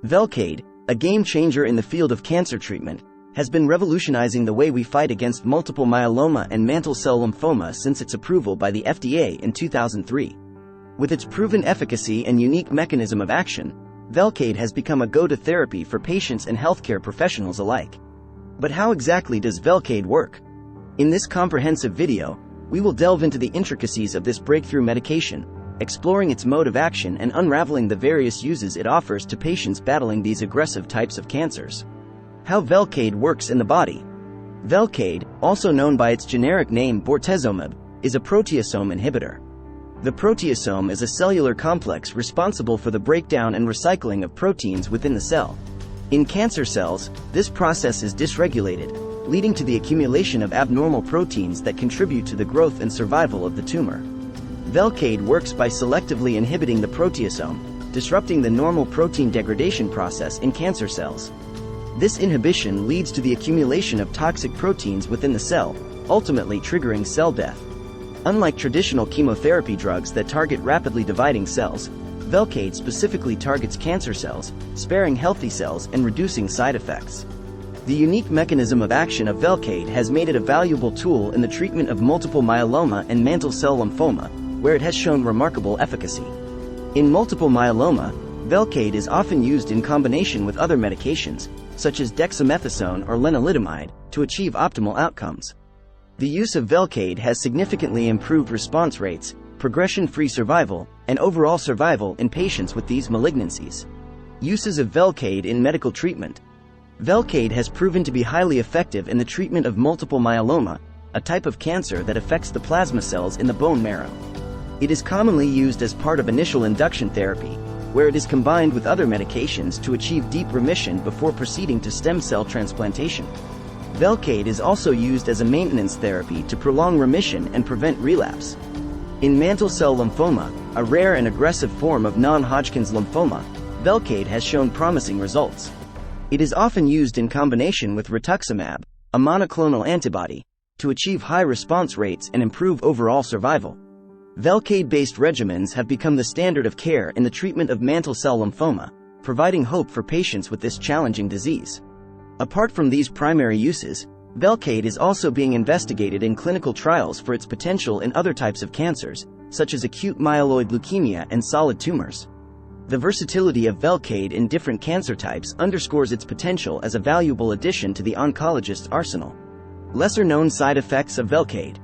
Velcade, a game-changer in the field of cancer treatment, has been revolutionizing the way we fight against multiple myeloma and mantle cell lymphoma since its approval by the FDA in 2003. With its proven efficacy and unique mechanism of action, Velcade has become a go-to therapy for patients and healthcare professionals alike. But how exactly does Velcade work? In this comprehensive video, we will delve into the intricacies of this breakthrough medication, exploring its mode of action and unraveling the various uses it offers to patients battling these aggressive types of cancers. How Velcade works in the body. Velcade, also known by its generic name bortezomib, is a proteasome inhibitor. The proteasome is a cellular complex responsible for the breakdown and recycling of proteins within the cell. In cancer cells, this process is dysregulated, leading to the accumulation of abnormal proteins that contribute to the growth and survival of the tumor. Velcade works by selectively inhibiting the proteasome, disrupting the normal protein degradation process in cancer cells. This inhibition leads to the accumulation of toxic proteins within the cell, ultimately triggering cell death. Unlike traditional chemotherapy drugs that target rapidly dividing cells, Velcade specifically targets cancer cells, sparing healthy cells and reducing side effects. The unique mechanism of action of Velcade has made it a valuable tool in the treatment of multiple myeloma and mantle cell lymphoma, where it has shown remarkable efficacy. In multiple myeloma, Velcade is often used in combination with other medications, such as dexamethasone or lenalidomide, to achieve optimal outcomes. The use of Velcade has significantly improved response rates, progression-free survival, and overall survival in patients with these malignancies. Uses of Velcade in medical treatment. Velcade has proven to be highly effective in the treatment of multiple myeloma, a type of cancer that affects the plasma cells in the bone marrow. It is commonly used as part of initial induction therapy, where it is combined with other medications to achieve deep remission before proceeding to stem cell transplantation. Velcade is also used as a maintenance therapy to prolong remission and prevent relapse. In mantle cell lymphoma, a rare and aggressive form of non-Hodgkin's lymphoma, Velcade has shown promising results. It is often used in combination with rituximab, a monoclonal antibody, to achieve high response rates and improve overall survival. Velcade-based regimens have become the standard of care in the treatment of mantle cell lymphoma, providing hope for patients with this challenging disease. Apart from these primary uses, Velcade is also being investigated in clinical trials for its potential in other types of cancers, such as acute myeloid leukemia and solid tumors. The versatility of Velcade in different cancer types underscores its potential as a valuable addition to the oncologist's arsenal. Lesser-known side effects of Velcade.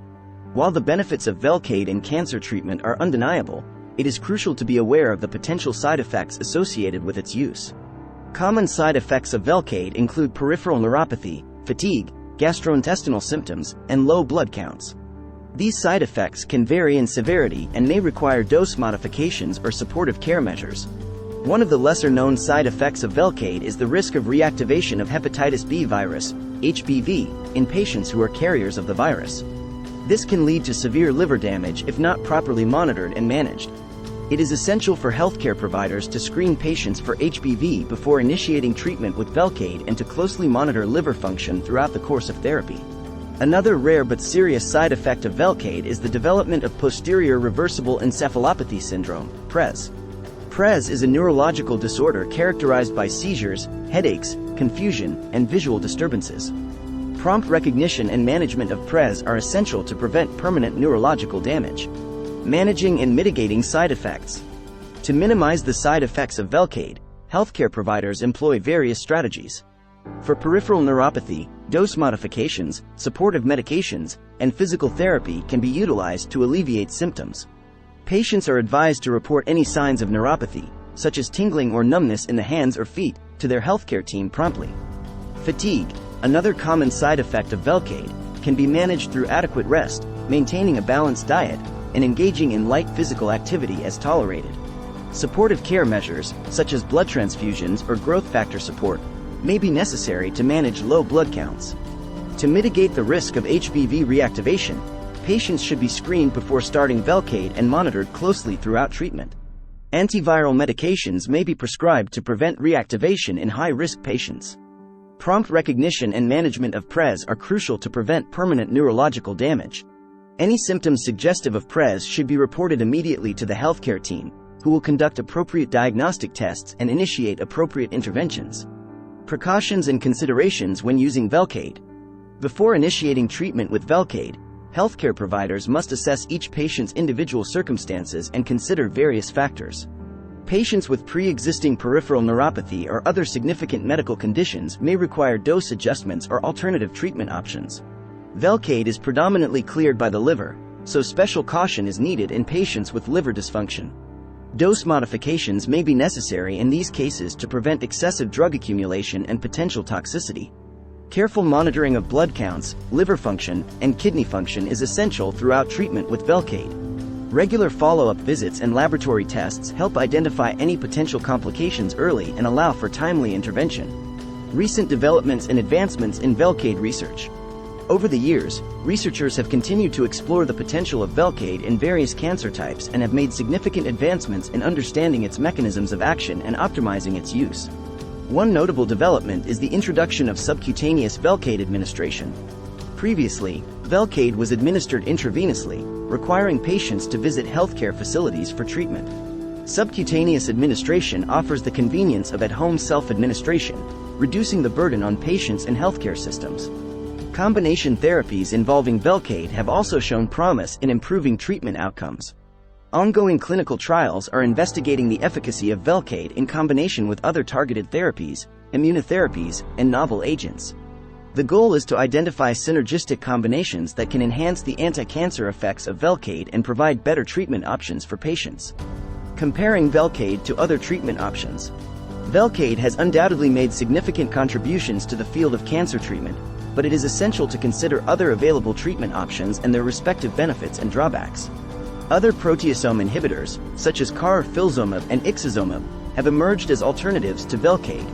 While the benefits of Velcade in cancer treatment are undeniable, it is crucial to be aware of the potential side effects associated with its use. Common side effects of Velcade include peripheral neuropathy, fatigue, gastrointestinal symptoms, and low blood counts. These side effects can vary in severity and may require dose modifications or supportive care measures. One of the lesser-known side effects of Velcade is the risk of reactivation of hepatitis B virus, HBV, in patients who are carriers of the virus. This can lead to severe liver damage if not properly monitored and managed. It is essential for healthcare providers to screen patients for HBV before initiating treatment with Velcade and to closely monitor liver function throughout the course of therapy. Another rare but serious side effect of Velcade is the development of posterior reversible encephalopathy syndrome, PRES. PRES is a neurological disorder characterized by seizures, headaches, confusion, and visual disturbances. Prompt recognition and management of PRES are essential to prevent permanent neurological damage. Managing and mitigating side effects. To minimize the side effects of Velcade, healthcare providers employ various strategies. For peripheral neuropathy, dose modifications, supportive medications, and physical therapy can be utilized to alleviate symptoms. Patients are advised to report any signs of neuropathy, such as tingling or numbness in the hands or feet, to their healthcare team promptly. Fatigue, another common side effect of Velcade, can be managed through adequate rest, maintaining a balanced diet, and engaging in light physical activity as tolerated. Supportive care measures, such as blood transfusions or growth factor support, may be necessary to manage low blood counts. To mitigate the risk of HBV reactivation, patients should be screened before starting Velcade and monitored closely throughout treatment. Antiviral medications may be prescribed to prevent reactivation in high-risk patients. Prompt recognition and management of PRES are crucial to prevent permanent neurological damage. Any symptoms suggestive of PRES should be reported immediately to the healthcare team, who will conduct appropriate diagnostic tests and initiate appropriate interventions. Precautions and considerations when using Velcade. Before initiating treatment with Velcade, healthcare providers must assess each patient's individual circumstances and consider various factors. Patients with pre-existing peripheral neuropathy or other significant medical conditions may require dose adjustments or alternative treatment options. Velcade is predominantly cleared by the liver, so special caution is needed in patients with liver dysfunction. Dose modifications may be necessary in these cases to prevent excessive drug accumulation and potential toxicity. Careful monitoring of blood counts, liver function, and kidney function is essential throughout treatment with Velcade. Regular follow-up visits and laboratory tests help identify any potential complications early and allow for timely intervention. Recent developments and advancements in Velcade research. Over the years, researchers have continued to explore the potential of Velcade in various cancer types and have made significant advancements in understanding its mechanisms of action and optimizing its use. One notable development is the introduction of subcutaneous Velcade administration. Previously, Velcade was administered intravenously, requiring patients to visit healthcare facilities for treatment. Subcutaneous administration offers the convenience of at-home self-administration, reducing the burden on patients and healthcare systems. Combination therapies involving Velcade have also shown promise in improving treatment outcomes. Ongoing clinical trials are investigating the efficacy of Velcade in combination with other targeted therapies, immunotherapies, and novel agents. The goal is to identify synergistic combinations that can enhance the anti-cancer effects of Velcade and provide better treatment options for patients. Comparing Velcade to other treatment options. Velcade has undoubtedly made significant contributions to the field of cancer treatment, but it is essential to consider other available treatment options and their respective benefits and drawbacks. Other proteasome inhibitors, such as carfilzomib and ixazomib, have emerged as alternatives to Velcade.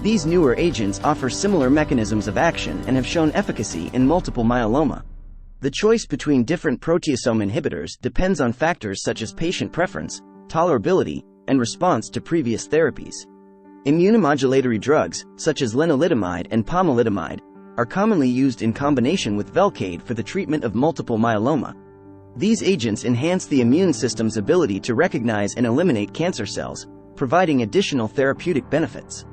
These newer agents offer similar mechanisms of action and have shown efficacy in multiple myeloma. The choice between different proteasome inhibitors depends on factors such as patient preference, tolerability, and response to previous therapies. Immunomodulatory drugs, such as lenalidomide and pomalidomide, are commonly used in combination with Velcade for the treatment of multiple myeloma. These agents enhance the immune system's ability to recognize and eliminate cancer cells, providing additional therapeutic benefits.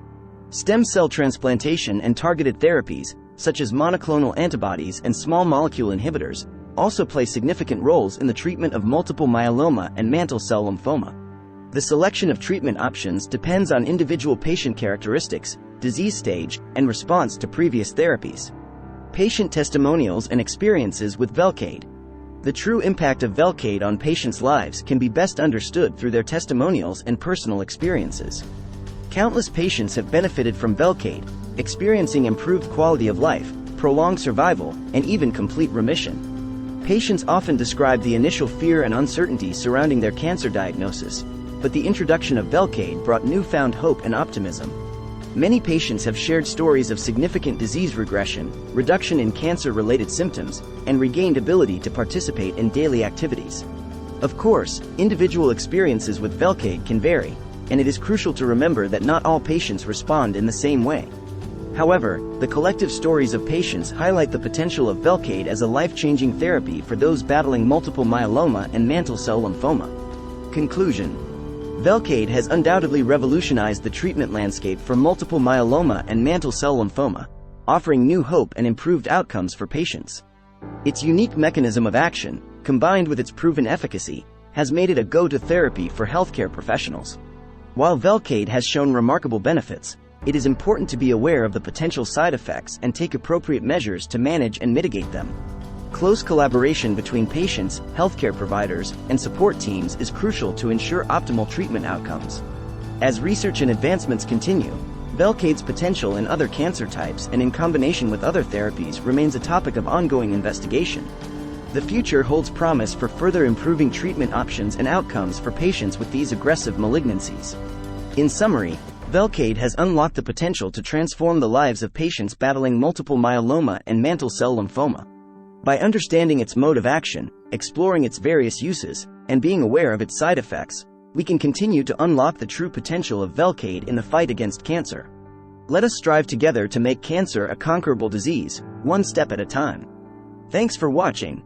Stem cell transplantation and targeted therapies, such as monoclonal antibodies and small molecule inhibitors, also play significant roles in the treatment of multiple myeloma and mantle cell lymphoma. The selection of treatment options depends on individual patient characteristics, disease stage, and response to previous therapies. Patient testimonials and experiences with Velcade. The true impact of Velcade on patients' lives can be best understood through their testimonials and personal experiences. Countless patients have benefited from Velcade, experiencing improved quality of life, prolonged survival, and even complete remission. Patients often describe the initial fear and uncertainty surrounding their cancer diagnosis, but the introduction of Velcade brought newfound hope and optimism. Many patients have shared stories of significant disease regression, reduction in cancer-related symptoms, and regained ability to participate in daily activities. Of course, individual experiences with Velcade can vary, and it is crucial to remember that not all patients respond in the same way. However, the collective stories of patients highlight the potential of Velcade as a life-changing therapy for those battling multiple myeloma and mantle cell lymphoma. Conclusion. Velcade has undoubtedly revolutionized the treatment landscape for multiple myeloma and mantle cell lymphoma, offering new hope and improved outcomes for patients. Its unique mechanism of action, combined with its proven efficacy, has made it a go-to therapy for healthcare professionals. While Velcade has shown remarkable benefits, it is important to be aware of the potential side effects and take appropriate measures to manage and mitigate them. Close collaboration between patients, healthcare providers, and support teams is crucial to ensure optimal treatment outcomes. As research and advancements continue, Velcade's potential in other cancer types and in combination with other therapies remains a topic of ongoing investigation. The future holds promise for further improving treatment options and outcomes for patients with these aggressive malignancies. In summary, Velcade has unlocked the potential to transform the lives of patients battling multiple myeloma and mantle cell lymphoma. By understanding its mode of action, exploring its various uses, and being aware of its side effects, we can continue to unlock the true potential of Velcade in the fight against cancer. Let us strive together to make cancer a conquerable disease, one step at a time. Thanks for watching.